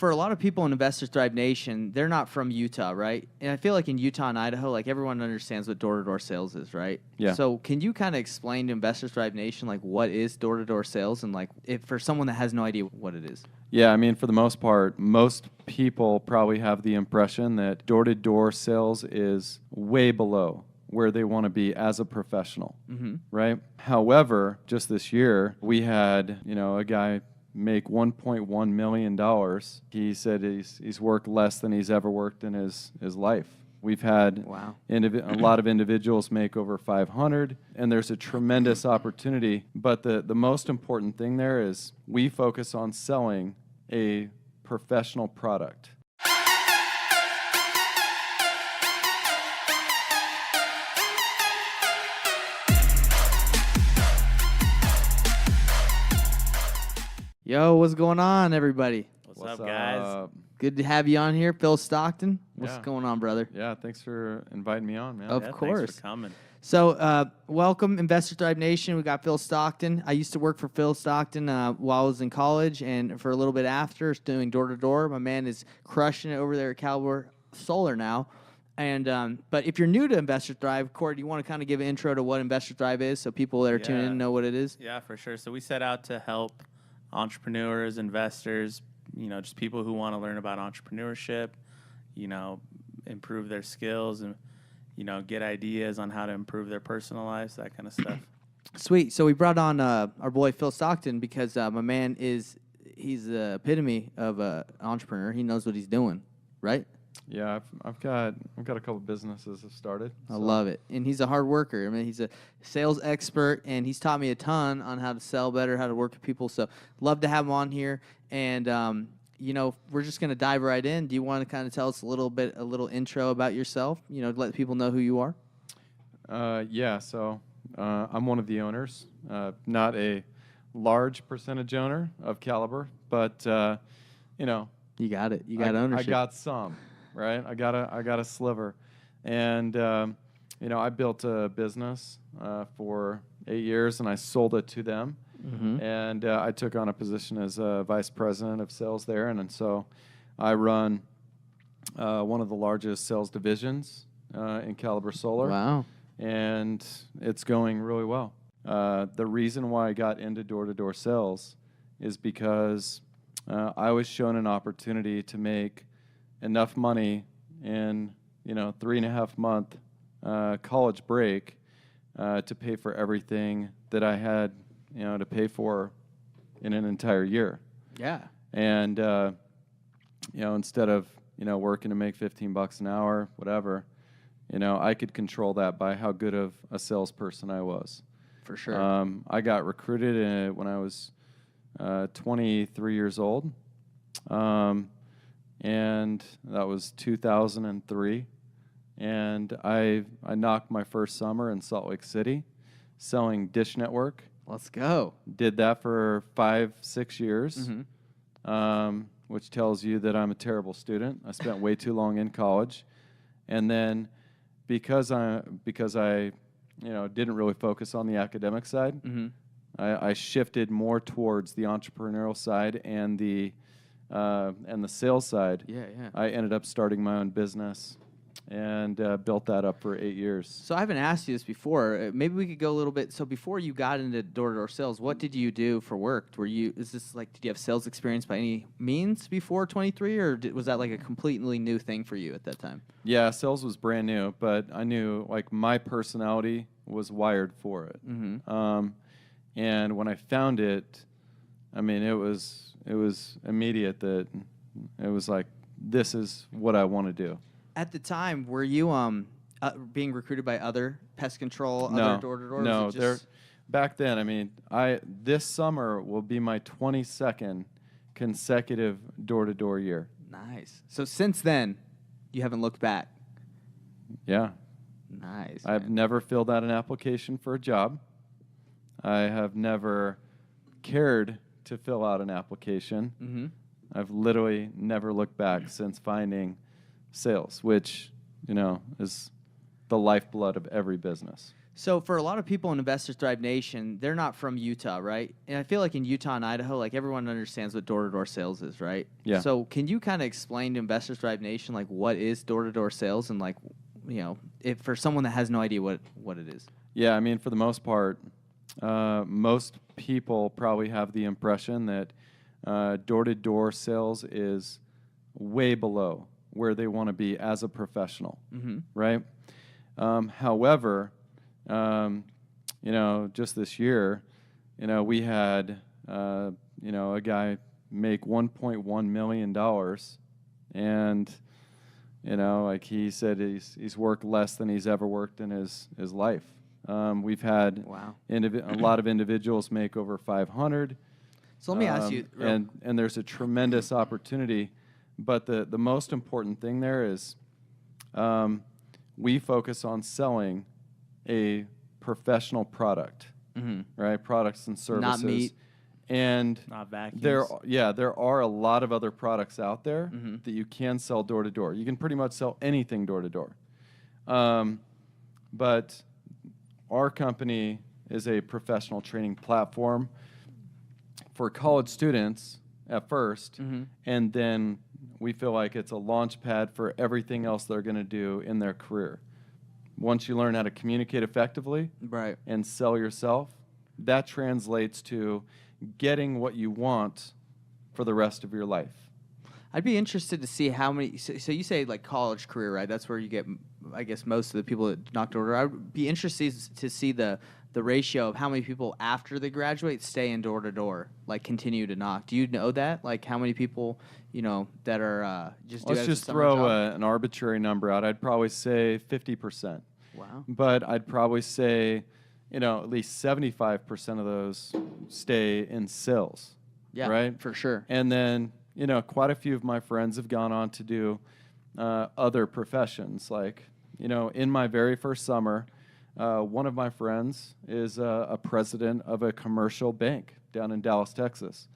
for a lot of people in Investors Thrive Nation, they're not from Utah, right? And I feel like in Utah and Idaho, like everyone understands what door-to-door sales is, right? Yeah. So can you kind of explain to Investors Thrive Nation, like what is door-to-door sales and like if for someone that has no idea what it is? Yeah, I mean, for the most part, most people probably have the impression that door-to-door sales is way below where they want to be as a professional, right? However, just this year, we had, a guy make $1.1 million. He said he's worked less than he's ever worked in his life. We've had a lot of individuals make over 500, and there's a tremendous opportunity. But the most important thing there is we focus on selling a professional product. Yo, what's going on, everybody? What's up, guys? Good to have you on here, Phil Stockton. What's Yeah. going on, brother? Yeah, thanks for inviting me on, man. Of Thanks course. for coming. So, welcome, Investor Thrive Nation. We got Phil Stockton. I used to work for Phil Stockton while I was in college and for a little bit after, doing door-to-door. My man is crushing it over there at Caliber Solar now. And but if you're new to Investor Thrive, Court, do you want to kind of give an intro to what Investor Thrive is so people that are tuning in know what it is? Yeah, for sure. So we set out to help entrepreneurs, investors, just people who want to learn about entrepreneurship, improve their skills and, get ideas on how to improve their personal lives, that kind of stuff. Sweet. So we brought on our boy Phil Stockton because my man he's the epitome of an entrepreneur. He knows what he's doing, right? Yeah, I've got a couple businesses I've started. I love it. And he's a hard worker. I mean, he's a sales expert, and he's taught me a ton on how to sell better, how to work with people. So love to have him on here. And, we're just going to dive right in. Do you want to kind of tell us a little intro about yourself, let people know who you are? Yeah, so I'm one of the owners, not a large percentage owner of Caliber, but, You got it. You got ownership. I got some. Right, I got a sliver, and I built a business for 8 years, and I sold it to them, and I took on a position as a vice president of sales there, and so I run one of the largest sales divisions in Caliber Solar. Wow, and it's going really well. The reason why I got into door-to-door sales is because I was shown an opportunity to make enough money in 3.5 month college break to pay for everything that I had to pay for in an entire year. Yeah. And instead of working to make $15 an hour, whatever, I could control that by how good of a salesperson I was. For sure. I got recruited when I was 23 years old. And that was 2003, and I knocked my first summer in Salt Lake City selling Dish Network. Let's go. Did that for 5-6 years, which tells you that I'm a terrible student. I spent way too long in college, and then because I didn't really focus on the academic side, I shifted more towards the entrepreneurial side and the sales side. Yeah. I ended up starting my own business and built that up for 8 years. So I haven't asked you this before. Maybe we could go a little bit. So before you got into door-to-door sales, what did you do for work? Did you have sales experience by any means before 23, or was that like a completely new thing for you at that time? Yeah, sales was brand new, but I knew like my personality was wired for it. And when I found it, I mean, it was immediate that it was like, this is what I want to do. At the time, were you being recruited by other pest control, No, other door-to-door? no. Back then, I mean, this summer will be my 22nd consecutive door-to-door year. Nice. So since then, you haven't looked back. Yeah. Nice. I've never filled out an application for a job. I have never cared to fill out an application. I've literally never looked back since finding sales, which, is the lifeblood of every business. So for a lot of people in Investors Thrive Nation, they're not from Utah, right? And I feel like in Utah and Idaho, like everyone understands what door-to-door sales is, right? Yeah. So can you kind of explain to Investors Thrive Nation like what is door-to-door sales and like, you know, if for someone that has no idea what it is? Yeah, I mean, for the most part, most people probably have the impression that door-to-door sales is way below where they want to be as a professional, right? However, just this year, we had, a guy make $1.1 million, and, like he said, he's worked less than he's ever worked in his life. We've had a lot of individuals make over 500. So let me ask you, and there's a tremendous opportunity, but the most important thing there is we focus on selling a professional product, right? Products and services. Not meat. And Not vacuums. there are a lot of other products out there that you can sell door to door. You can pretty much sell anything door to door. But our company is a professional training platform for college students at first, and then we feel like it's a launch pad for everything else they're going to do in their career. Once you learn how to communicate effectively and sell yourself, that translates to getting what you want for the rest of your life. I'd be interested to see how many. So you say like college career, right? That's where you get, I guess, most of the people that knock door to door. I would be interested to see the ratio of how many people after they graduate stay in door to door, like continue to knock. Do you know that? Like how many people, that are just. Let's just throw an arbitrary number out. I'd probably say 50%. Wow. But I'd probably say, at least 75% of those stay in sales. Yeah, right? For sure. And then, quite a few of my friends have gone on to do other professions. Like, in my very first summer, one of my friends is a president of a commercial bank down in Dallas, Texas.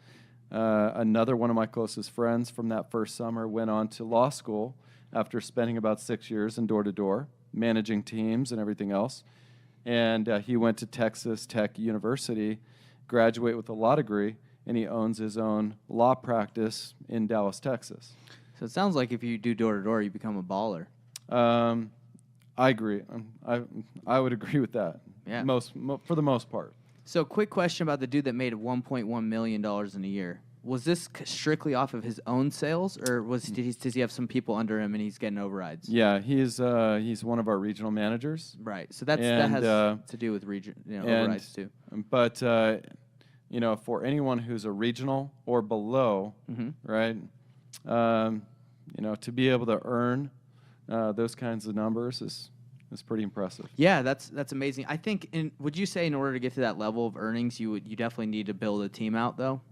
Another one of my closest friends from that first summer went on to law school after spending about 6 years in door-to-door, managing teams and everything else. And he went to Texas Tech University, graduate with a law degree, and he owns his own law practice in Dallas, Texas. So it sounds like if you do door-to-door, you become a baller. I agree. I would agree with that. Yeah. For the most part. So quick question about the dude that made $1.1 million in a year. Was this strictly off of his own sales, or does he have some people under him and he's getting overrides? Yeah, he's one of our regional managers. Right. So that has to do with overrides too. But for anyone who's a regional or below, right? To be able to earn those kinds of numbers is pretty impressive. Yeah, that's amazing. I think. Would you say in order to get to that level of earnings, you definitely need to build a team out though?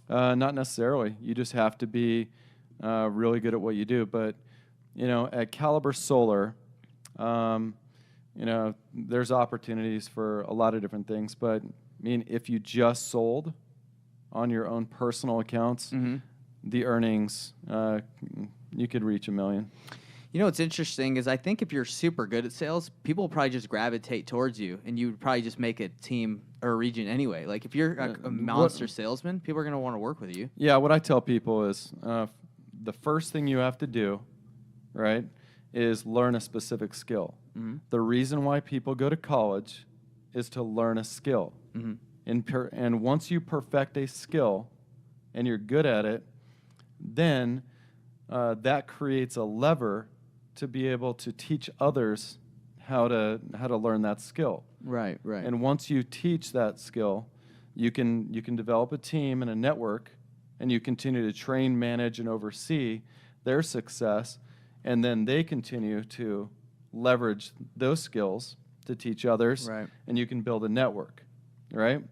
Not necessarily. You just have to be really good at what you do. But at Caliber Solar, there's opportunities for a lot of different things. But I mean, if you just sold on your own personal accounts, the earnings, you could reach $1 million. What's interesting is I think if you're super good at sales, people will probably just gravitate towards you, and you would probably just make a team or a region anyway. Like if you're a monster salesman, people are going to want to work with you. Yeah, what I tell people is the first thing you have to do, right, is learn a specific skill. The reason why people go to college is to learn a skill. And once you perfect a skill and you're good at it, then that creates a lever to be able to teach others how to learn that skill. Right. And once you teach that skill, you can develop a team and a network, and you continue to train, manage, and oversee their success, and then they continue to leverage those skills to teach others, and you can build a network, right?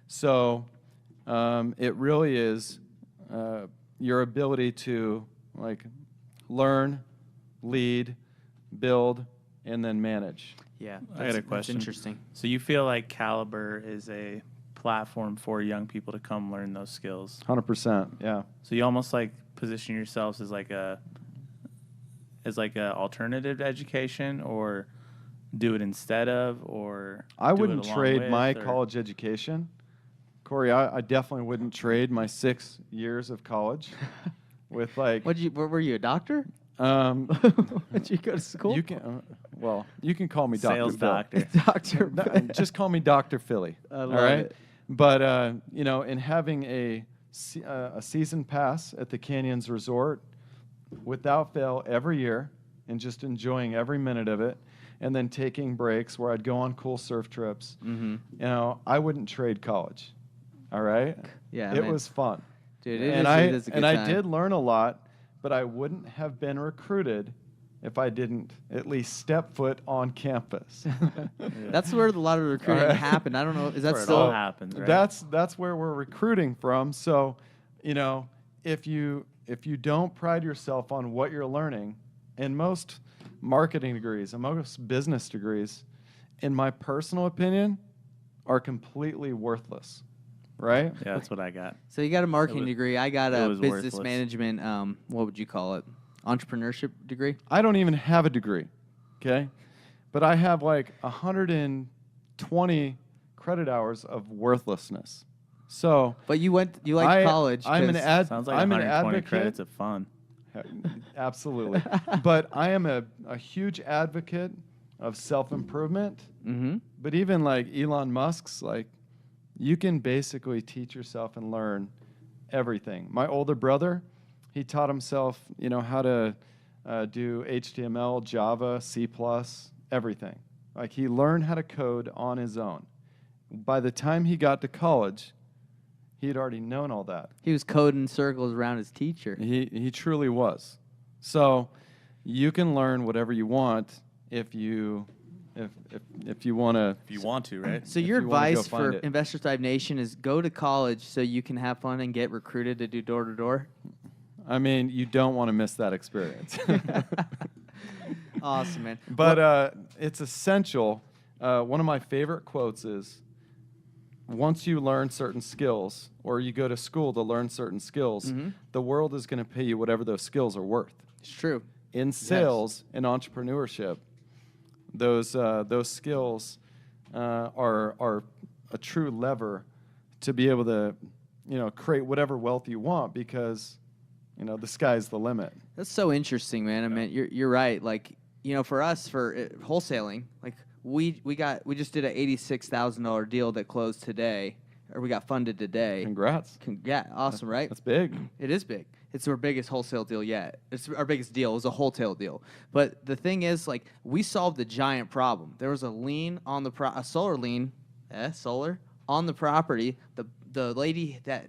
So it really is your ability to learn, lead, build, and then manage. Yeah, I got a question. That's interesting. So you feel like Caliber is a platform for young people to come learn those skills? 100%, yeah. So you almost position yourselves as like a alternative to education, or do it instead of, or I do it wouldn't along trade with, my or- college education. Corey, I definitely wouldn't trade my 6 years of college with like. What were you, a doctor? Um, Did you go to school? you can, you can call me Dr. Sales Phil. doctor. Doctor. Just call me Dr. Philly. I love all right? it. But in having a season pass at the Canyons Resort without fail every year and just enjoying every minute of it, and then taking breaks where I'd go on cool surf trips, I wouldn't trade college. All right? Yeah, It man. was fun. Dude, and it is a good I time. did learn a lot, but I wouldn't have been recruited if I didn't at least step foot on campus. That's where a lot of recruiting All right. happened. I don't know. Is that where it still? all happens, right? That's where we're recruiting from. So, if you don't pride yourself on what you're learning, and most marketing degrees and most business degrees, in my personal opinion, are completely worthless. Right? Yeah, that's what I got. So you got a marketing was- degree. I got it a was business worthless. management. What would you call it? Entrepreneurship degree. I don't even have a degree, okay? But I have like 120 credit hours of worthlessness. So But you liked college. I'm an 'cause- Sounds like I'm an 120 advocate. credits of fun. Absolutely. But I am a huge advocate of self-improvement. Mhm. But even like Elon Musk's, like, you can basically teach yourself and learn everything. My older brother, he taught himself, how to do HTML, Java, C++, everything. Like, he learned how to code on his own. By the time he got to college, he had already known all that. He was coding circles around his teacher. He truly was. So you can learn whatever you want if you want to. If you want to, right? So if your you wanna go advice find for it. Investors Thrive Nation is go to college so you can have fun and get recruited to do door to door. I mean, you don't want to miss that experience. Awesome, man. But it's essential. One of my favorite quotes is, once you learn certain skills, or you go to school to learn certain skills, the world is going to pay you whatever those skills are worth. It's true. In sales and entrepreneurship, those skills are a true lever to be able to, create whatever wealth you want, because, the sky's the limit. That's so interesting, man. I mean, you're right. Like, for us, for wholesaling, like we just did a $86,000 deal that closed today, or we got funded today. Congrats. Yeah, awesome, right? That's big. It is big. It's our biggest wholesale deal yet. It's our biggest deal. It was a wholesale deal. But the thing is, like, we solved a giant problem. There was a lien on a solar lien, solar on the property. The lady that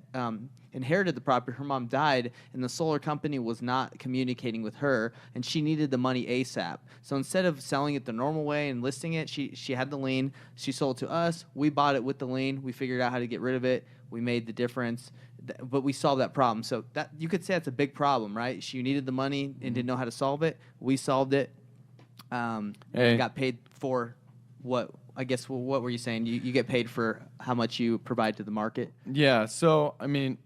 inherited the property, her mom died, and the solar company was not communicating with her, and she needed the money ASAP. So instead of selling it the normal way and listing it, she had the lien. She sold to us. We bought it with the lien. We figured out how to get rid of it. We made the difference, but we solved that problem. So that you could say that's a big problem, right? She needed the money and didn't know how to solve it. We solved it. And got paid for what? I guess, what were you saying? You get paid for how much you provide to the market? Yeah. So, I mean,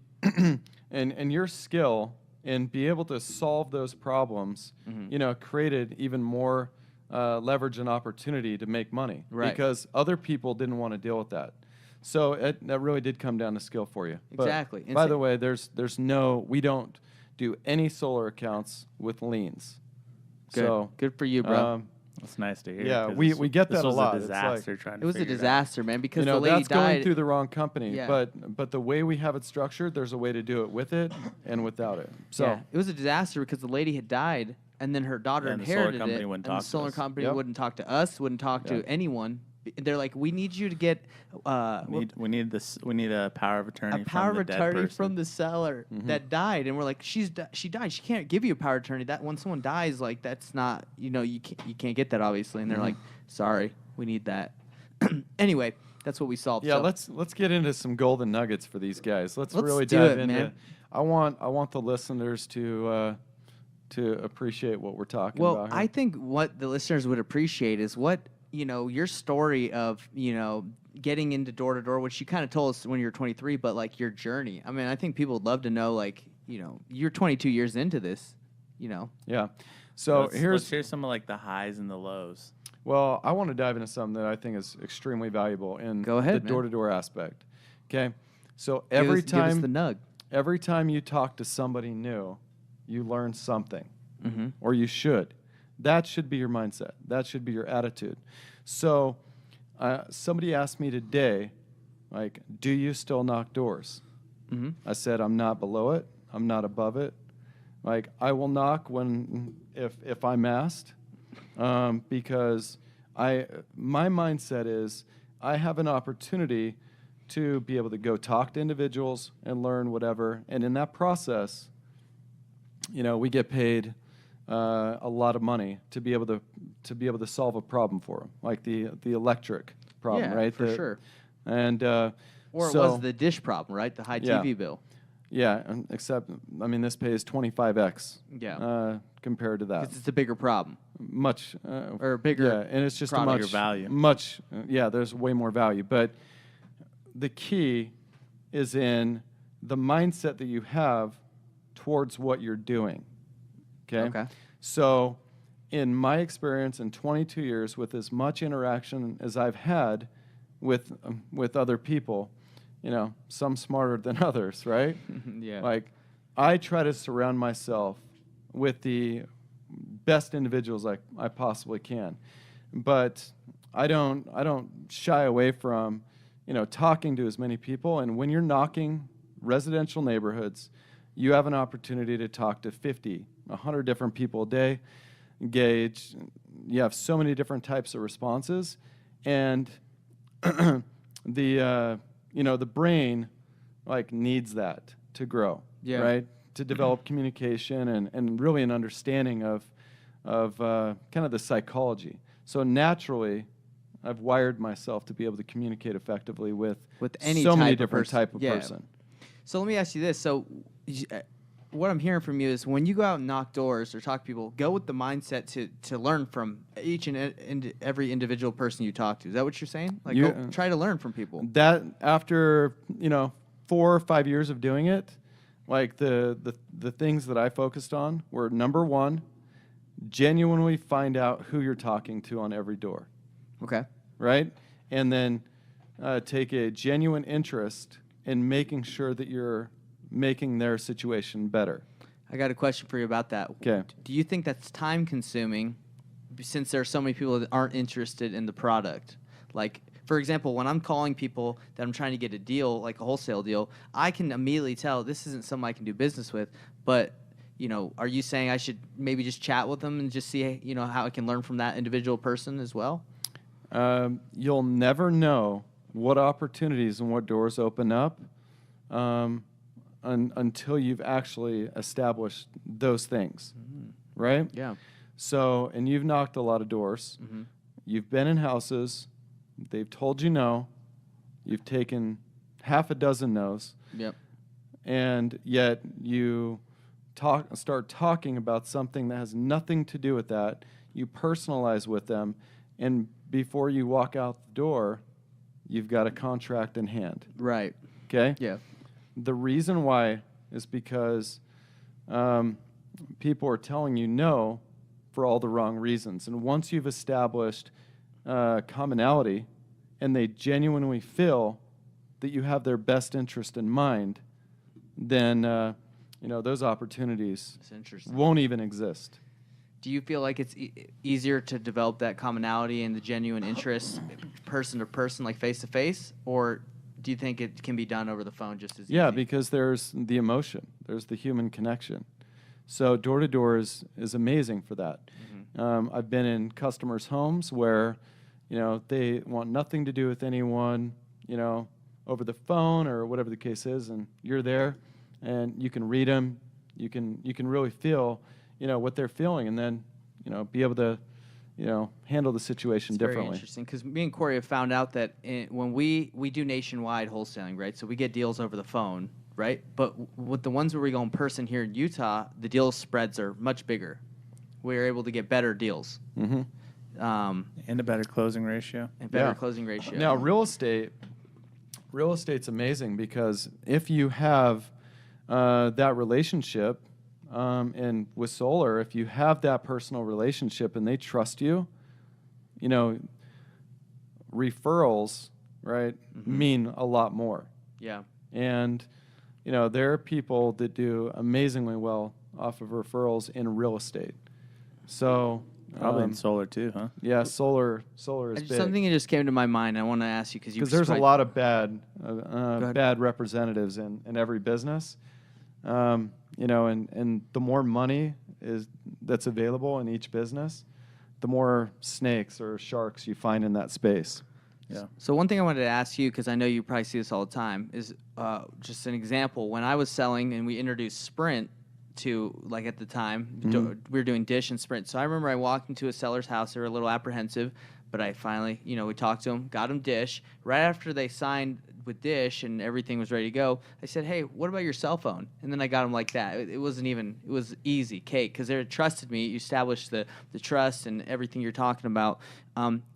and your skill in be able to solve those problems, created even more leverage and opportunity to make money. Right. Because other people didn't want to deal with that. So that really did come down to skill for you. But Exactly. by the way, we don't do any solar accounts with liens. Good. So Good for you, bro. That's nice to hear. Yeah, 'cause we get that a lot. This It's was a like- disaster trying to It was a figure disaster, man, because the lady that's going died. through the wrong company. Yeah. But the way we have it structured, there's a way to do it with it and without it. So Yeah, it was a disaster because the lady had died, and then her daughter Yeah, and the solar inherited company it, wouldn't and talk the to solar us. company Yep. wouldn't talk to us, wouldn't talk to Yeah. anyone. They're like, we need you to get we need a power of attorney. a power of from the dead attorney person. from the seller that died, and we're like, she died. She can't give you a power of attorney. That when someone dies, like that's not, you can't get that obviously. And they're like, sorry, we need that. Anyway, that's what we solved. yeah, So, let's get into some golden nuggets for these guys. Let's really do dive it, into. man. I want the listeners to appreciate what we're talking well, about here. I think what the listeners would appreciate is what your story of getting into door to door, which you kind of told us when you were 23, but like your journey. I mean, I think people would love to know, like, you're 22 years into this. Yeah. So let's here's hear some of like the highs and the lows. Well, I want to dive into something that I think is extremely valuable in Go ahead, the man. door-to-door aspect. Okay, so Give every us the time nug. every time you talk to somebody new, you learn something, Mm-hmm. or you should. That should be your mindset. That should be your attitude. So, somebody asked me today, like, do you still knock doors? Mm-hmm. I said, I'm not below it. I'm not above it. Like, I will knock if I'm asked, because my mindset is I have an opportunity to be able to go talk to individuals and learn whatever, and in that process, we get paid a lot of money to be able to solve a problem for them, like the electric problem, Yeah, right? for sure. And Or it so, was the dish problem, right? The high Yeah. TV bill. yeah, except this pays 25x. Yeah. Compared to that. It's a bigger problem. Much Or bigger yeah, and it's just a product. much Bigger value. much there's way more value, but the key is in the mindset that you have towards what you're doing. Okay. So in my experience in 22 years, with as much interaction as I've had with other people, some smarter than others, right? Yeah. Like, I try to surround myself with the best individuals I possibly can, but I don't shy away from talking to as many people. And when you're knocking residential neighborhoods, you have an opportunity to talk to 50, 100 different people a day. Engage. You have so many different types of responses, and the brain needs that to grow. Yeah. Right. To develop communication and really an understanding of kind of the psychology. So naturally, I've wired myself to be able to communicate effectively with any so many type of different person. type of Yeah. person. So let me ask you this. So what I'm hearing from you is when you go out and knock doors or talk to people, go with the mindset to learn from each and every individual person you talk to. Is that what you're saying? Like, go try to learn from people. That after 4 or 5 years of doing it, like the things that I focused on were, number one, genuinely find out who you're talking to on every door. Okay. Right? And then take a genuine interest in making sure that you're making their situation better. I got a question for you about that. Okay. Do you think that's time consuming since there are so many people that aren't interested in the product? Like, for example, when I'm calling people that I'm trying to get a deal, like a wholesale deal, I can immediately tell this isn't someone I can do business with. But, are you saying I should maybe just chat with them and just see, how I can learn from that individual person as well? You'll never know what opportunities and what doors open up until you've actually established those things, right? Yeah. So, and you've knocked a lot of doors. Mm-hmm. You've been in houses. They've told you no. You've taken half a dozen no's. Yep. And yet you start talking about something that has nothing to do with that. You personalize with them, and before you walk out the door, you've got a contract in hand. Right. Okay? Yeah. The reason why is because people are telling you no for all the wrong reasons. And once you've established commonality and they genuinely feel that you have their best interest in mind, then those opportunities That's interesting. won't even exist. Do you feel like it's easier to develop that commonality and the genuine interest person to person, like face to face, or do you think it can be done over the phone just as easy? Yeah, because there's the emotion, there's the human connection. So door to door is amazing for that. Mm-hmm. I've been in customers' homes where they want nothing to do with anyone, over the phone or whatever the case is, and you're there, and you can read them, you can really feel what they're feeling, and then be able to handle the situation It's differently. very interesting because me and Corey have found out that when we do nationwide wholesaling, right? So we get deals over the phone, right? But with the ones where we go in person here in Utah, the deal spreads are much bigger. We're able to get better deals. Mm-hmm. And a better closing ratio. And better Yeah. closing ratio. Now, real estate's amazing because if you have that relationship, and with solar, if you have that personal relationship and they trust you, you know, referrals, right, mean a lot more. Yeah. And, you know, there are people that do amazingly well off of referrals in real estate. So Probably in solar too, huh? yeah, solar is big. Something that just came to my mind. I want to ask you because There's a lot of bad ahead. bad representatives in every business. You know, and the more money that's available in each business, the more snakes or sharks you find in that space. Yeah. So one thing I wanted to ask you, because I know you probably see this all the time, is just an example. When I was selling and we introduced Sprint to, like at the time, we were doing Dish and Sprint. So I remember I walked into a seller's house. They were a little apprehensive, but I finally, you know, we talked to them, got them Dish. Right after they signed with Dish and everything was ready to go, I said, hey, what about your cell phone? And then I got them like that. It wasn't even, it was easy, cake, because they trusted me. You established the trust and everything you're talking about.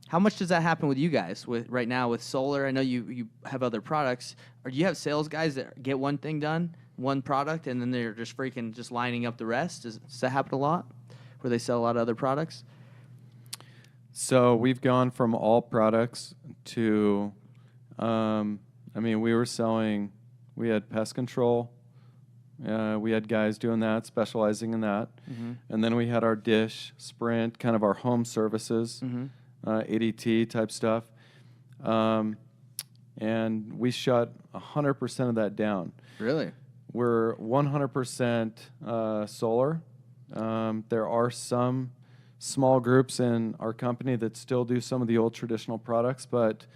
How much does that happen with you guys with right now with solar? I know you have other products. Or do you have sales guys that get one thing done, one product, and then they're just freaking just lining up the rest? Does that happen a lot where they sell a lot of other products? So we've gone from all products to, I mean, we had pest control. We had guys doing that, specializing in that. And then we had our Dish, Sprint, kind of our home services, ADT type stuff. And we shut 100% of that down. Really? We're 100% solar. There are some small groups in our company that still do some of the old traditional products, but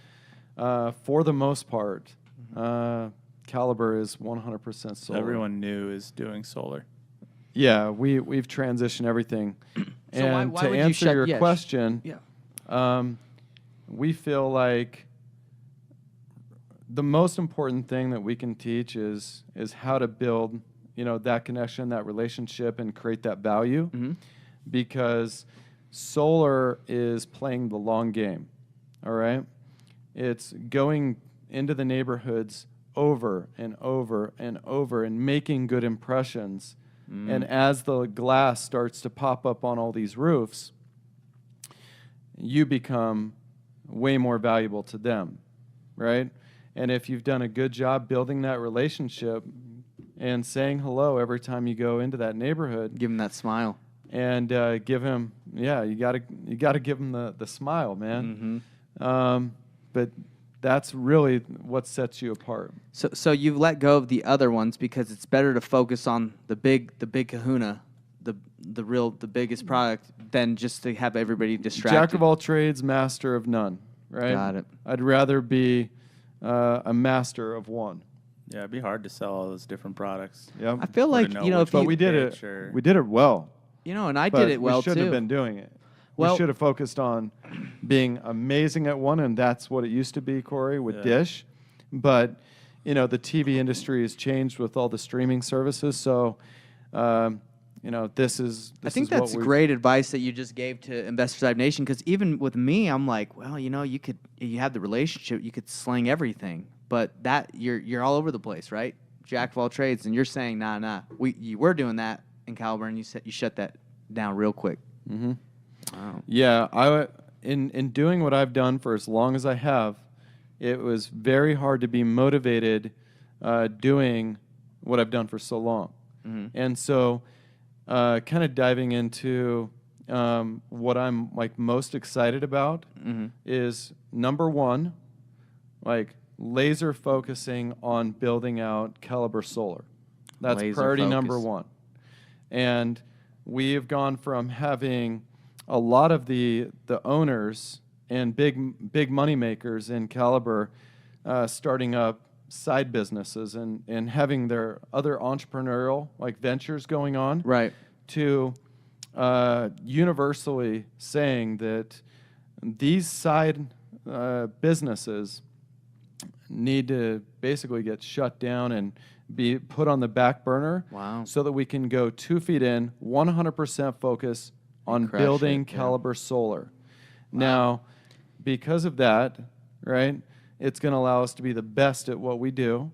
for the most part, Caliber is 100% solar. Everyone new is doing solar. Yeah, we've transitioned everything. So and why to would you answer shut- your yeah, question, Yeah. we feel like the most important thing that we can teach is how to build, you know, that connection, that relationship, and create that value. Because solar is playing the long game. All right, it's going into the neighborhoods over and over and over and making good impressions. And as the glass starts to pop up on all these roofs, you become way more valuable to them, right? And if you've done a good job building that relationship and saying hello every time you go into that neighborhood, Give them that smile. and give him, you gotta give him the smile, man. But that's really what sets you apart. So you've let go of the other ones because it's better to focus on the big kahuna, the biggest product, than just to have everybody distracted. Jack of all trades, master of none, right? Got it. I'd rather be a master of one. Yeah, it'd be hard to sell all those different products. Yep. I feel Or like, to know you know, which if But you, we did pitch it. or- We did it well. you know, and I But did it well we shouldn't too. have been doing it. Well- We should have focused on being amazing at one, and that's what it used to be, Corey, with Yeah. Dish. But, you know, the TV industry has changed with all the streaming services. So, you know, this is I think is what that's we- great advice that you just gave to Investor Dive Nation, because even with me, I'm like, well, you know, you have the relationship, you could sling everything, but that you're all over the place, right? Jack of all trades, and you're saying, nah, you were doing that in Caliber, and you shut that down real quick. Mm-hmm. Wow. Yeah, in doing what I've done for as long as I have, it was very hard to be motivated doing what I've done for so long. And so kind of diving into what I'm like most excited about is number one, like laser focusing on building out Caliber Solar. That's Laser priority focus. number one. And we have gone from having a lot of the owners and big money makers in Caliber starting up side businesses and having their other entrepreneurial like ventures going on, Right. to universally saying that these side businesses need to basically get shut down and be put on the back burner. Wow. So that we can go 2 feet in, 100% focus on crush building it, yeah. Caliber Solar. Now, because of that, right, it's going to allow us to be the best at what we do,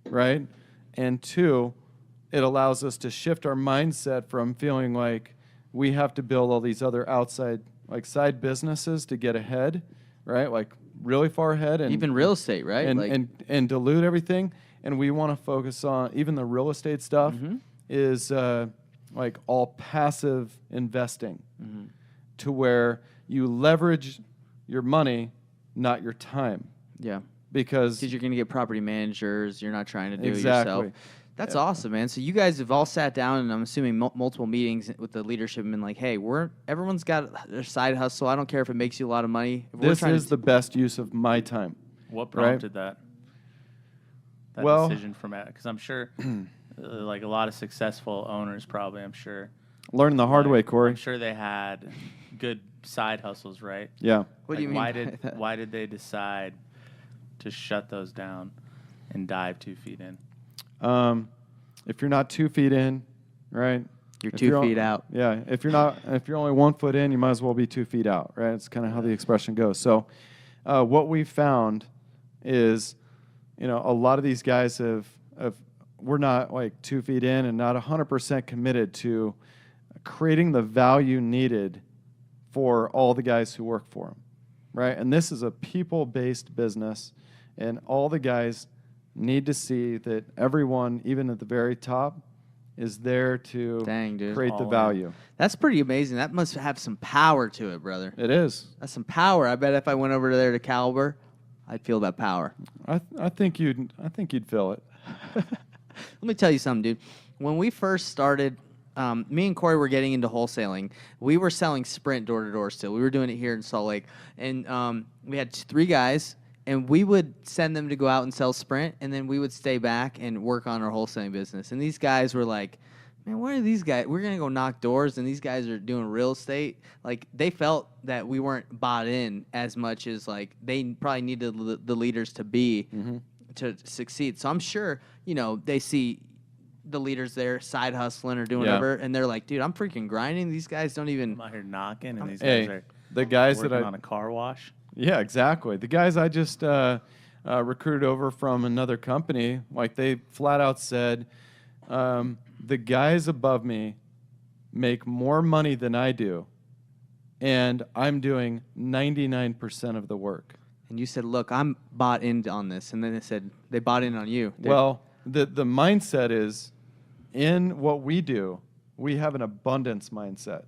right? And two, it allows us to shift our mindset from feeling like we have to build all these other outside like side businesses to get ahead, right? Like really far ahead, and Even real estate, right? and Like, and dilute everything. And we want to focus on even the real estate stuff is like all passive investing to where you leverage your money, not your time, yeah. because Because you're going to get property managers. You're not trying to do it Exactly. yourself. That's awesome, man. So you guys have all sat down, and I'm assuming multiple meetings with the leadership and been like, hey, everyone's got their side hustle. I don't care if it makes you a lot of money. If we're this trying is the best use of my time. What prompted that Well- decision from it? Because I'm sure, like a lot of successful owners, probably, I'm sure. Learn the hard like, way, Corey. I'm sure they had good side hustles, right? Yeah. What do you Like, mean Why by did that? why did they decide to shut those down and dive 2 feet in? If you're not 2 feet in, right? You're If 2 feet out. Yeah. If you're only 1 foot in, you might as well be 2 feet out, right? It's kind of how the expression goes. So, what we found is, a lot of these guys we're not like 2 feet in and not 100% committed to creating the value needed for all the guys who work for them, right? And this is a people-based business, and all the guys need to see that everyone, even at the very top, is there to Dang, dude. create the All in. value. That's pretty amazing. That must have some power to it, brother. It is. That's some power. I bet if I went over there to Caliber, I'd feel that power. I think you'd feel it. Let me tell you something, dude. When we first started, me and Corey were getting into wholesaling. We were selling Sprint door to door still. We were doing it here in Salt Lake, and we had 3 guys, and we would send them to go out and sell Sprint, and then we would stay back and work on our wholesaling business. And these guys were like, man, why are these guys? We're gonna go knock doors, and these guys are doing real estate. Like, they felt that we weren't bought in as much as like they probably needed the leaders to be to succeed. So I'm sure they see the leaders there side hustling or doing Yeah. whatever, and they're like, dude, I'm freaking grinding. These guys don't even. I'm out here knocking, and these Hey, guys are the guys working that on a car wash. Yeah, exactly. The guys I just recruited over from another company, like they flat out said, the guys above me make more money than I do, and I'm doing 99% of the work. And you said, look, I'm bought in on this, and then they said they bought in on you. Well, the mindset is, in what we do, we have an abundance mindset.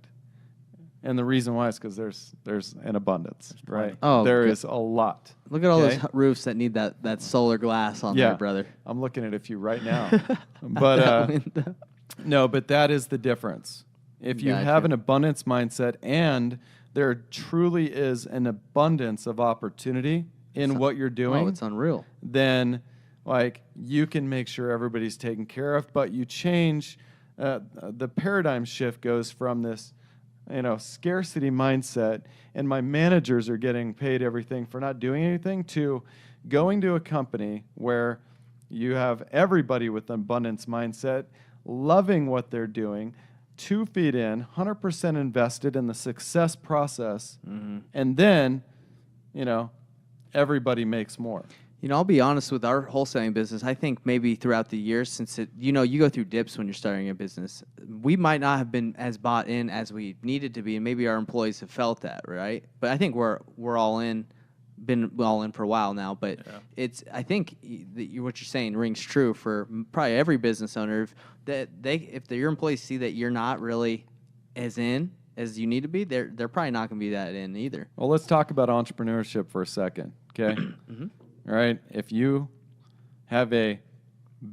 And the reason why is because there's an abundance, right? Oh, there good. is a lot. look at all okay? those roofs that need that solar glass on there, brother. I'm looking at a few right now. But no, but that is the difference. If you Gotcha. have an abundance mindset and there truly is an abundance of opportunity in what you're doing, Oh, it's unreal. then like you can make sure everybody's taken care of, but you change the paradigm shift goes from this scarcity mindset and my managers are getting paid everything for not doing anything to going to a company where you have everybody with an abundance mindset, loving what they're doing, 2 feet in, 100% invested in the success process, and then, everybody makes more. I'll be honest with our wholesaling business. I think maybe throughout the years, since you go through dips when you're starting a business, we might not have been as bought in as we needed to be, and maybe our employees have felt that, right? But I think we're all in, been all in for a while now. But I think what you're saying rings true for probably every business owner. If your employees see that you're not really as in as you need to be, they're probably not going to be that in either. Well, let's talk about entrepreneurship for a second, okay? All right, if you have a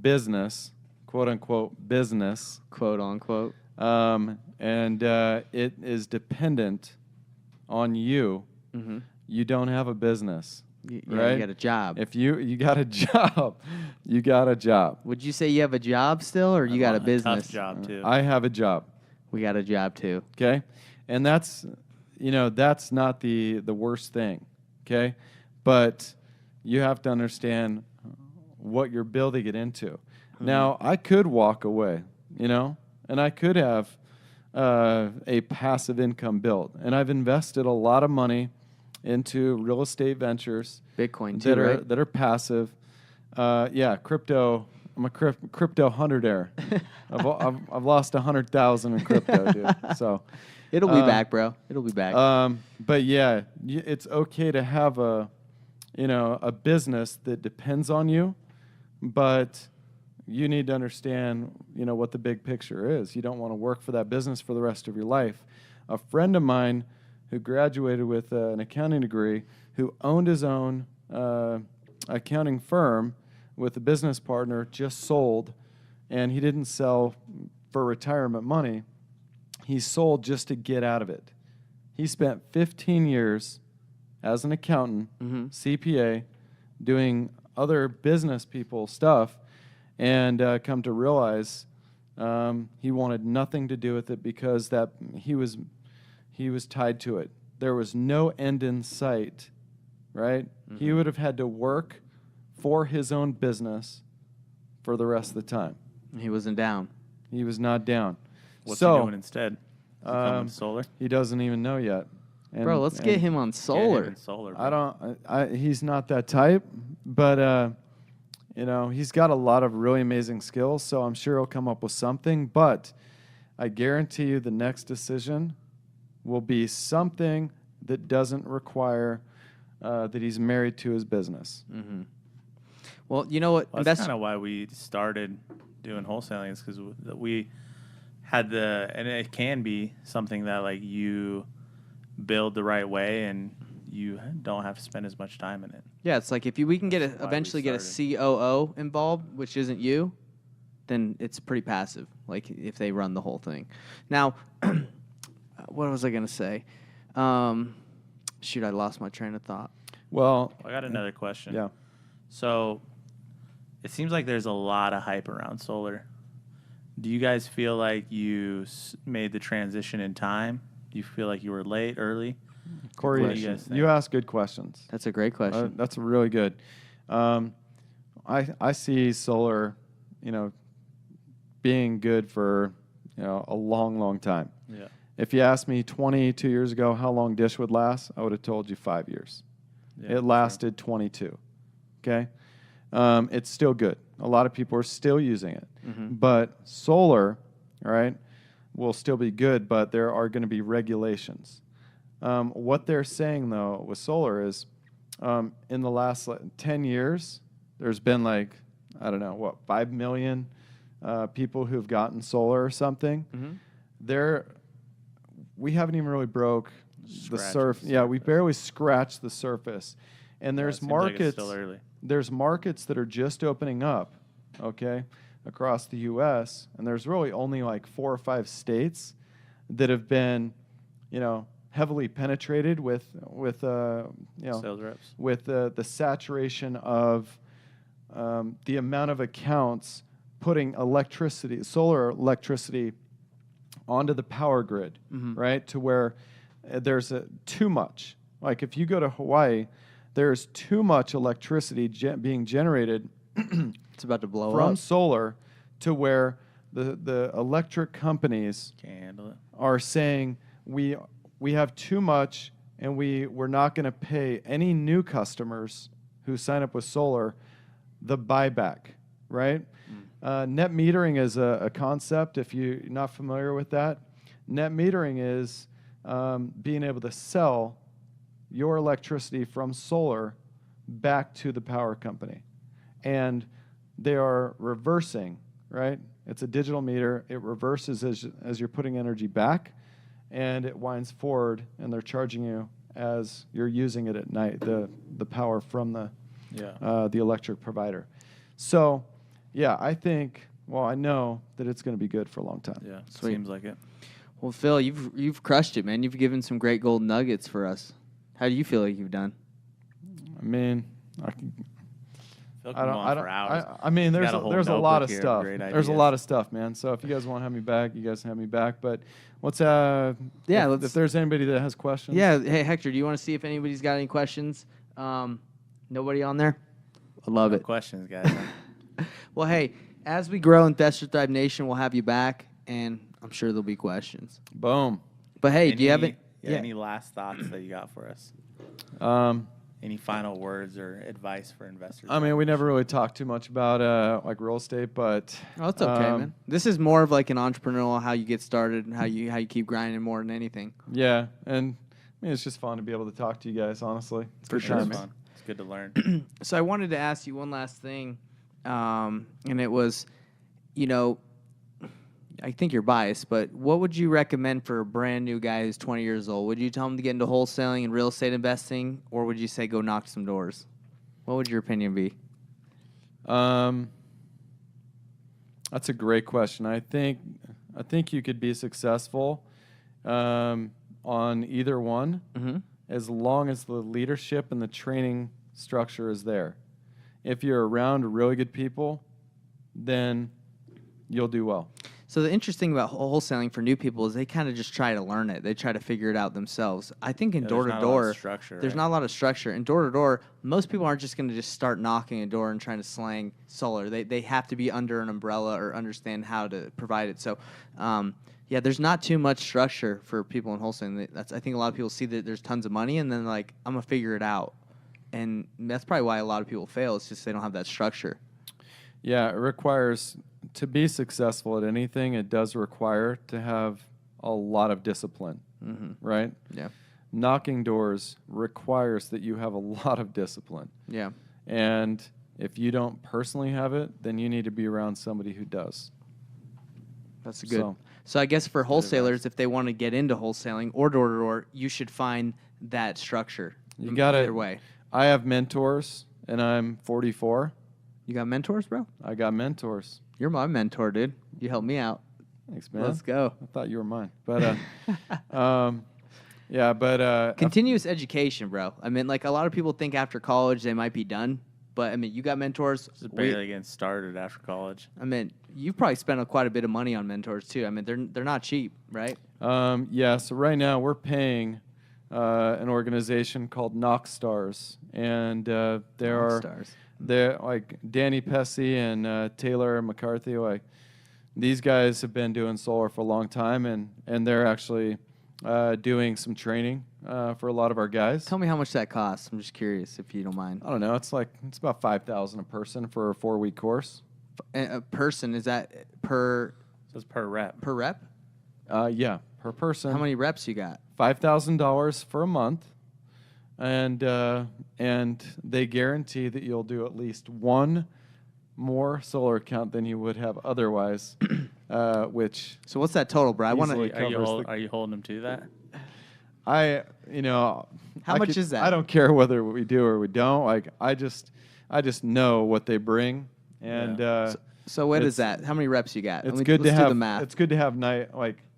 business, quote unquote business, Quote unquote. and it is dependent on you, you don't have a business, Yeah, right? you got a job. If you got a job, you got a job. Would you say you have a job still, or you got a business? Tough job too. I have a job, We got a job too. okay? And that's not the worst thing, okay? But you have to understand what you're building it into. Now, I could walk away, and I could have a passive income built. And I've invested a lot of money into real estate ventures Bitcoin too, right? that are passive. Crypto. I'm a crypto hundredaire. I've lost 100,000 in crypto, dude. So It'll be back, bro. It'll be back. but yeah, it's okay to have a business that depends on you, but you need to understand, what the big picture is. You don't want to work for that business for the rest of your life. A friend of mine who graduated with an accounting degree, who owned his own accounting firm with a business partner, just sold, and he didn't sell for retirement money. He sold just to get out of it. He spent 15 years as an accountant, CPA, doing other business people stuff, and come to realize he wanted nothing to do with it because that he was tied to it. There was no end in sight, right? He would have had to work for his own business for the rest of the time. He wasn't down. He was not down. What's he doing instead? Is he coming to solar? He doesn't even know yet. Bro, let's get him on solar. Get him in solar, I bro. don't. He's not that type, but he's got a lot of really amazing skills. So I'm sure he'll come up with something. But I guarantee you, the next decision will be something that doesn't require that he's married to his business. Mm-hmm. Well, you know what? Well, that's kind of why we started doing wholesaling, is because we had and it can be something that like you build the right way and you don't have to spend as much time in it. Yeah, it's like if we can eventually get a COO involved, which isn't you, then it's pretty passive. Like if they run the whole thing. Now, what was I gonna say? Shoot, I lost my train of thought. Well, I got another question. Yeah. So it seems like there's a lot of hype around solar. Do you guys feel like you made the transition in time? Do you feel like you were late, early? Corey, What do you guys think? you ask good questions. That's a great question. That's really good. I see solar, being good for a long, long time. Yeah. If you asked me 22 years ago how long Dish would last, I would have told you 5 years. Yeah, It lasted 22. Okay? It's still good. A lot of people are still using it. But solar, all right, will still be good, but there are going to be regulations. What they're saying, though, with solar is in the last 10 years, there's been 5 million people who've gotten solar or something. We haven't even really broke the surface. Yeah, we barely scratched the surface. And there's markets. Like still early. There's markets that are just opening up, okay, across the U.S. And there's really only 4 or 5 states that have been, heavily penetrated with Sales reps. with the saturation of the amount of accounts putting solar electricity onto the power grid, right? To where there's too much. Like if you go to Hawaii, there's too much electricity being generated It's about to blow from up. solar to where the electric companies Can't handle it. are saying we have too much and we're not going to pay any new customers who sign up with solar the buyback, right? Net metering is a concept. If you're not familiar with that, net metering is being able to sell your electricity from solar back to the power company. And they are reversing, right? It's a digital meter. It reverses as you're putting energy back, and it winds forward, and they're charging you as you're using it at night, the power from the electric provider. So, yeah, I know that it's going to be good for a long time. Yeah, Sweet. seems like it. Well, Phil, you've crushed it, man. You've given some great gold nuggets for us. How do you feel like you've done? I mean, Phil can go on for hours. I mean, there's a lot of stuff. Great There's a ideas. lot of stuff, man. So if you guys want to have me back, you guys can have me back. But if there's anybody that has questions. Yeah. Hey, Hector, do you want to see if anybody's got any questions? Nobody on there? I love No it. questions, guys. Well, hey, as we grow in Investor Thrive Nation, we'll have you back, and I'm sure there'll be questions. Boom. But hey, do you have it? Any last thoughts that you got for us? any final words or advice for investors? I mean, we never really talked too much about like real estate, but Oh, it's okay, man. This is more of like an entrepreneurial, how you get started and how you keep grinding more than anything. yeah, and I mean, it's just fun to be able to talk to you guys. Honestly, it's For good sure, times. man. Fun. It's good to learn. So I wanted to ask you one last thing, and it was, you know, I think you're biased, but what would you recommend for a brand new guy who's 20 years old? Would you tell him to get into wholesaling and real estate investing, or would you say go knock some doors? What would your opinion be? That's a great question. I think you could be successful on either one, as long as the leadership and the training structure is there. If you're around really good people, then you'll do well. So the interesting about wholesaling for new people is they kind of just try to learn it. They try to figure it out themselves. I think in door to door, there's not a lot of structure. In door to door, most people aren't just going to just start knocking a door and trying to slang solar. They have to be under an umbrella or understand how to provide it. So, yeah, there's not too much structure for people in wholesaling. I think a lot of people see that there's tons of money and then like, I'm going to figure it out. And that's probably why a lot of people fail. It's just they don't have that structure. Yeah, it requires, to be successful at anything, it does require to have a lot of discipline, right? Yeah. Knocking doors requires that you have a lot of discipline. Yeah. And if you don't personally have it, then you need to be around somebody who does. That's good. So I guess for wholesalers, if they want to get into wholesaling or door to door, you should find that structure. You got either way. I have mentors, and I'm 44. You got mentors, bro? I got mentors. You're my mentor, dude. You helped me out. Thanks, man. Let's go. I thought you were mine, but yeah, but continuous education, bro. I mean, like a lot of people think after college they might be done, but I mean, you got mentors. Just barely getting started after college. I mean, you probably spent quite a bit of money on mentors too. I mean, they're not cheap, right? Yeah. So right now we're paying an organization called Knockstars, and they're like Danny Pesci and Taylor McCarthy. Like these guys have been doing solar for a long time, and they're actually doing some training for a lot of our guys. Tell me how much that costs. I'm just curious, if you don't mind. I don't know. It's about $5,000 a person for a 4-week course. A person, is that per? So it's per rep. Per rep? Yeah, per person. How many reps you got? $5,000 for a month, and they guarantee that you'll do at least one more solar account than you would have otherwise. Which so what's that total, bro? I want to. Are you holding them to that? How much is that? I don't care whether we do or we don't. Like I just know what they bring, and so what is that? How many reps you got? It's good to have. Do the math. It's good to have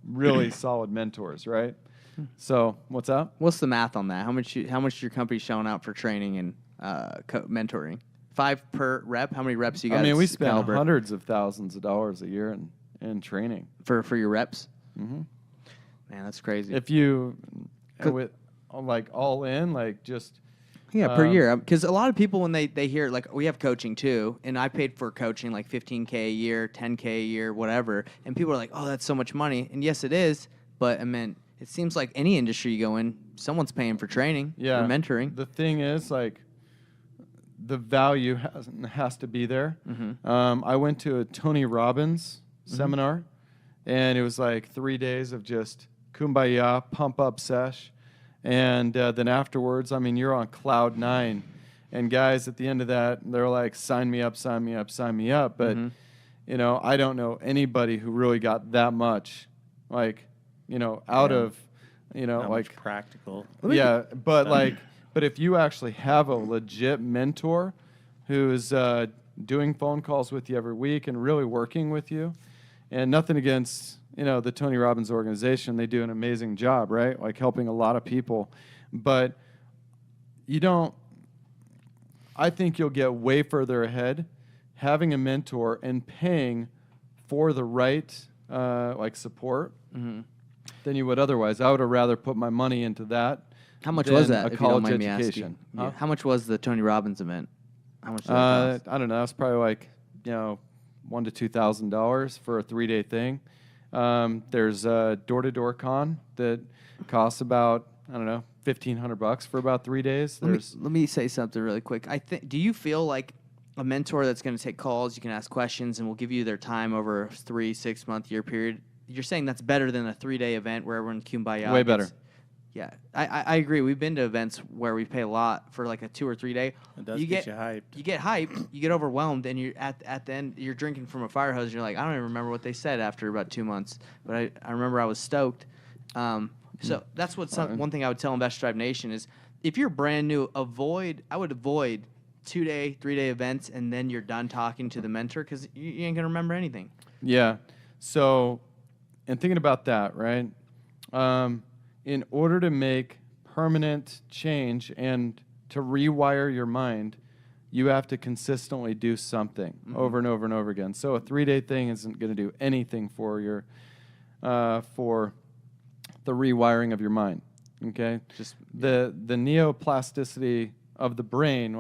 really solid mentors, right? So what's up? What's the math on that? How much your company showing out for training and mentoring? 5 per rep. How many reps you got? I mean, we spend hundreds of thousands of dollars a year in training for your reps. Mm-hmm. Man, that's crazy. If you with all in just per year, because a lot of people when they hear we have coaching too, and I paid for coaching like $15K a year, $10K a year, whatever, and people are like, oh, that's so much money, and yes, it is, but I mean, it seems like any industry you go in, someone's paying for training, or mentoring. The thing is, the value has to be there. Mm-hmm. I went to a Tony Robbins seminar, and it was 3 days of just kumbaya, pump up sesh. And then afterwards, I mean, you're on cloud 9. And guys, at the end of that, they're like, sign me up, sign me up, sign me up. But, I don't know anybody who really got that much, out of, much practical. Yeah, but if you actually have a legit mentor who's doing phone calls with you every week and really working with you, and nothing against the Tony Robbins organization, they do an amazing job, right? Helping a lot of people, but I think you'll get way further ahead having a mentor and paying for the right support than you would otherwise. I would have rather put my money into that. How much was that? A if you don't college mind education. Me asking? How much was the Tony Robbins event? How much? Did that cost? I don't know. It's probably $1,000 to $2,000 for a 3-day thing. There's a door-to-door con that costs about I don't know, $1,500 for about 3 days. Let me say something really quick. Do you feel like a mentor that's going to take calls, you can ask questions, and will give you their time over a 3-6 month year period? You're saying that's better than a 3-day event where everyone's kumbaya. Way better. Yeah, I agree. We've been to events where we pay a lot for like a 2 or 3 day. It does get you hyped. You get hyped, you get overwhelmed, and you're at the end, you're drinking from a fire hose. And you're like, I don't even remember what they said after about 2 months, but I remember I was stoked. So that's one thing I would tell Investor Drive Nation is if you're brand new, I would avoid 2-day, 3-day events, and then you're done talking to the mentor because you ain't gonna remember anything. Yeah. So, and thinking about that, right? In order to make permanent change and to rewire your mind, you have to consistently do something over and over and over again. So a 3-day thing isn't going to do anything for your for the rewiring of your mind. Okay, just the neoplasticity of the brain.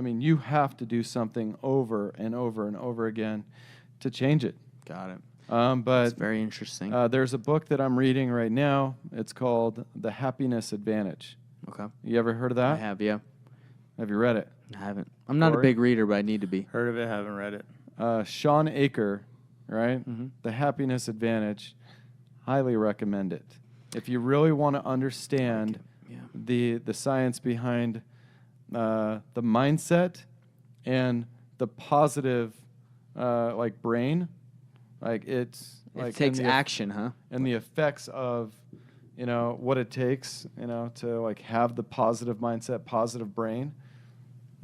You have to do something over and over and over again to change it. Got it. But it's very interesting. There's a book that I'm reading right now. It's called The Happiness Advantage. Okay. You ever heard of that? I have, yeah. Have you read it? I haven't. I'm not a big reader, but I need to be. Heard of it, haven't read it. Sean Aker, right? Mm-hmm. The Happiness Advantage. Highly recommend it. If you really want to understand the science behind the mindset and the positive brain, it takes action, huh? And the effects of what it takes to have the positive mindset, positive brain.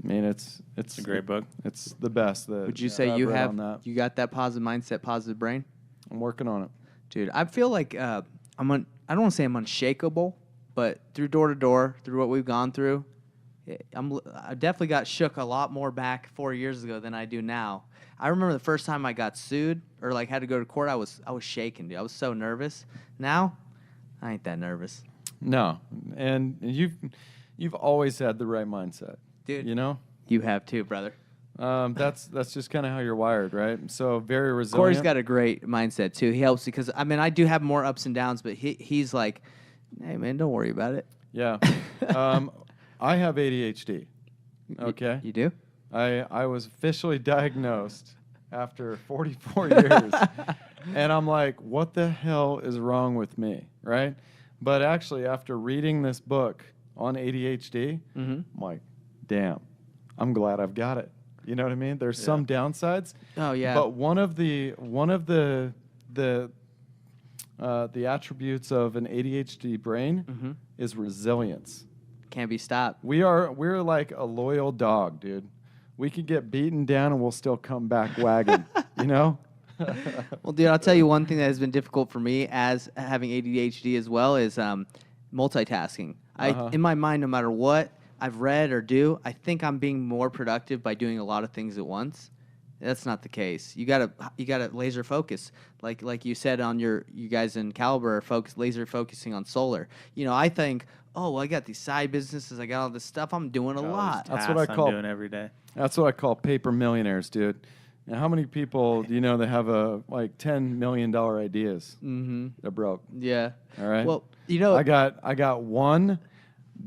I mean, it's a great book. It's the best. Would you say you got that positive mindset, positive brain? I'm working on it, dude. I feel like I don't want to say I'm unshakable, but through door to door, through what we've gone through, I definitely got shook a lot more back 4 years ago than I do now. I remember the first time I got sued or had to go to court, I was shaking, dude. I was so nervous. Now, I ain't that nervous. No, and you've always had the right mindset, dude. You have too, brother. That's just kind of how you're wired, right? So very resilient. Corey's got a great mindset too. He helps because I do have more ups and downs, but he's like, hey man, don't worry about it. Yeah. I have ADHD. Okay. You do? I was officially diagnosed after 44 years. And I'm like, what the hell is wrong with me, right? But actually, after reading this book on ADHD, I'm like, damn, I'm glad I've got it. You know what I mean? There's some downsides. Oh yeah. But one of the attributes of an ADHD brain is resilience. Can't be stopped. We're like a loyal dog, dude. We could get beaten down and we'll still come back wagging, Well, dude, I'll tell you one thing that has been difficult for me as having ADHD as well is multitasking. In my mind, no matter what I've read or do, I think I'm being more productive by doing a lot of things at once. That's not the case. You gotta laser focus. Like you said on you guys in Caliber are laser focusing on solar. I think, oh, well, I got these side businesses, I got all this stuff, I'm doing a lot. That's what I'm doing every day. That's what I call paper millionaires, dude. And how many people do you know that have $10 million ideas? Mm-hmm. They're broke. Yeah. All right. Well, I got one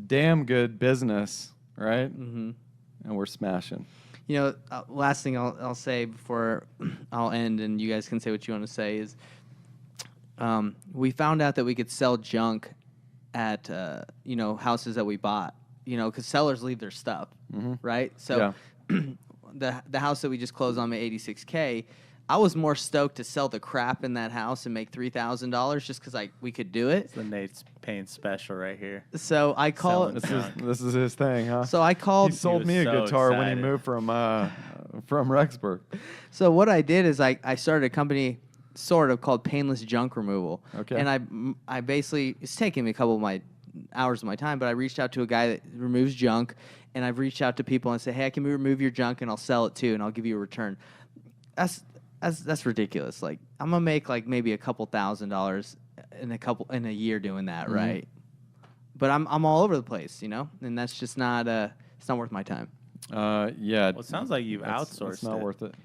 damn good business, right? Mm-hmm. And we're smashing. Last thing I'll say before I'll end, and you guys can say what you want to say is, we found out that we could sell junk at houses that we bought. Because sellers leave their stuff, right? So the house that we just closed on, at $86K, I was more stoked to sell the crap in that house and make $3,000 just because we could do it. It's the Nate's paying special right here. So I call it. This is his thing, huh? So I called. He sold me a guitar when he moved from Rexburg. So what I did is I started a company sort of called Painless Junk Removal. Okay. And I basically, it's taking me a couple of my hours of my time, but I reached out to a guy that removes junk, and I've reached out to people and said, hey, I can remove your junk and I'll sell it too, and I'll give you a return. That's ridiculous. I'm gonna make maybe a couple $1,000s in a year doing that, right? But I'm all over the place, and that's just not it's not worth my time. Yeah. Well, it sounds like you've outsourced. It's not worth it.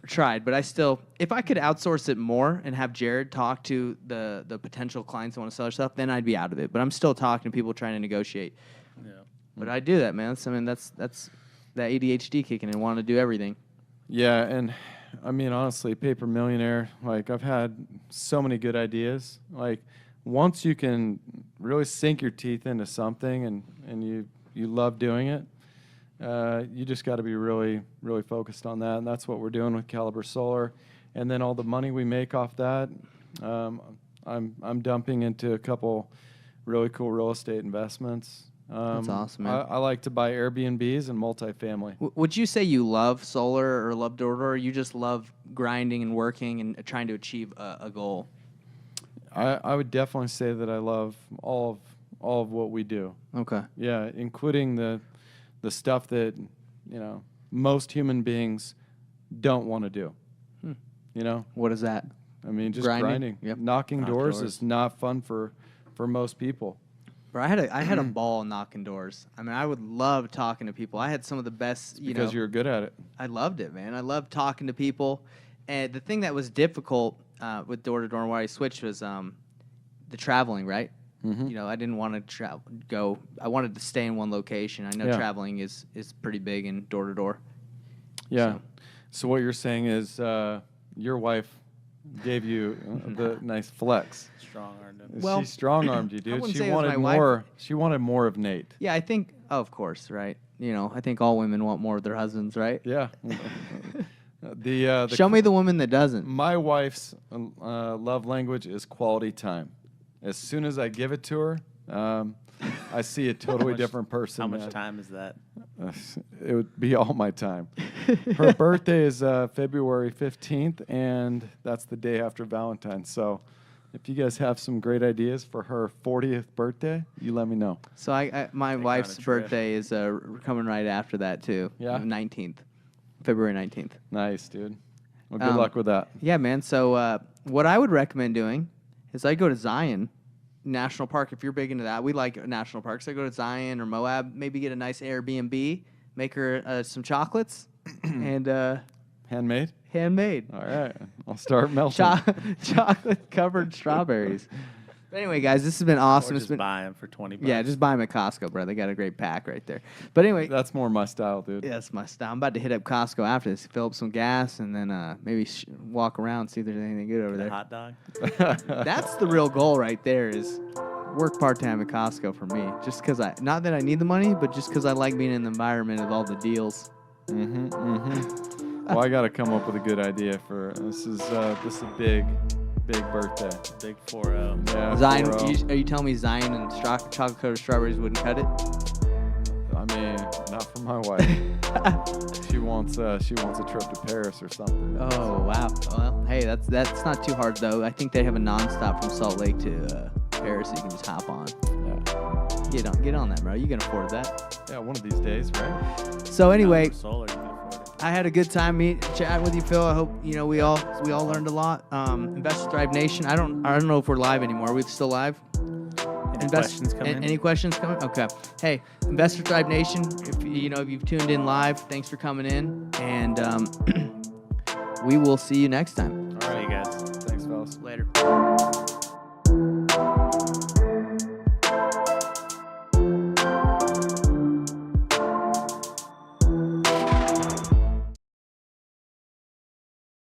Tried, but I still, if I could outsource it more and have Jared talk to the potential clients that want to sell their stuff, then I'd be out of it. But I'm still talking to people trying to negotiate. Yeah. But I do that, man. That's that ADHD kicking in, wanting to do everything. Yeah, and I mean, honestly, Paper Millionaire, like, I've had so many good ideas. Like, once you can really sink your teeth into something and you love doing it, you just got to be really, really focused on that. And that's what we're doing with Caliber Solar. And then all the money we make off that, I'm dumping into a couple really cool real estate investments. That's awesome, man. I like to buy Airbnbs and multifamily. Would you say you love solar or love door-to-door, or you just love grinding and working and trying to achieve a goal? I would definitely say that I love all of what we do. Okay. Yeah, including the stuff that, most human beings don't want to do. What is that? I mean, just Grinding? grinding. Yep. Knocking Knock doors doors. is not fun for most people. Bro, I had a ball knocking doors. I mean, I would love talking to people. I had some of the best, Because you're good at it. I loved it, man. I loved talking to people. And the thing that was difficult with door-to-door where I switched was the traveling, right? Mm-hmm. I didn't want to go. I wanted to stay in one location. I know Yeah. traveling is pretty big in door-to-door. Yeah. So what you're saying is your wife gave you the nice flex. Strong-armed him. Well, She strong-armed you, I dude. wouldn't She say it was wanted my wife. more. She wanted more of Nate. Yeah, I think, of course, right? I think all women want more of their husbands, right? Yeah. the Show me the woman that doesn't. My wife's love language is quality time. As soon as I give it to her, I see a totally different person. How much man. time is that? It would be all my time. Her birthday is February 15th, and that's the day after Valentine's. So if you guys have some great ideas for her 40th birthday, you let me know. So my Take her wife's on a trip. birthday is coming right after that too. Yeah? 19th, February 19th. Nice, dude. Well, good luck with that. Yeah, man. So what I would recommend doing is I go to Zion National Park. If you're big into that, we like national parks. I go to Zion or Moab, maybe get a nice Airbnb, make her some chocolates, and Handmade? handmade. All right. I'll start melting. Chocolate covered strawberries. But anyway, guys, this has been awesome. Or It's just been buy them for $20. yeah, just buy them at Costco, bro. They got a great pack right there. But anyway, That's more my style, dude. yeah, that's my style. I'm about to hit up Costco after this, fill up some gas, and then maybe walk around, see if there's anything good over The there. hot dog. That's the real goal right there is work part-time at Costco for me. Just because not that I need the money, but just because I like being in the environment of all the deals. Well, I got to come up with a good idea for this is a big birthday. Big 4-0. Yeah. Zion, 4-0. are you telling me Zion and chocolate-coated strawberries wouldn't cut it? I mean, not for my wife. She wants a trip to Paris or something. Oh, wow. Well, hey, that's not too hard, though. I think they have a nonstop from Salt Lake to Paris that you can just hop on. Yeah. Get on that, bro. You can afford that. Yeah, one of these days, right? So anyway, Solar, you can afford it. I had a good time chatting with you, Phil. I hope we all learned a lot. Investor Thrive Nation. I don't know if we're live anymore. Are we still live? Questions come in? Any questions coming? Okay. Hey, Investor Thrive Nation. If you've tuned in live, thanks for coming in, and we will see you next time. All right, you guys. Thanks, fellas. Later.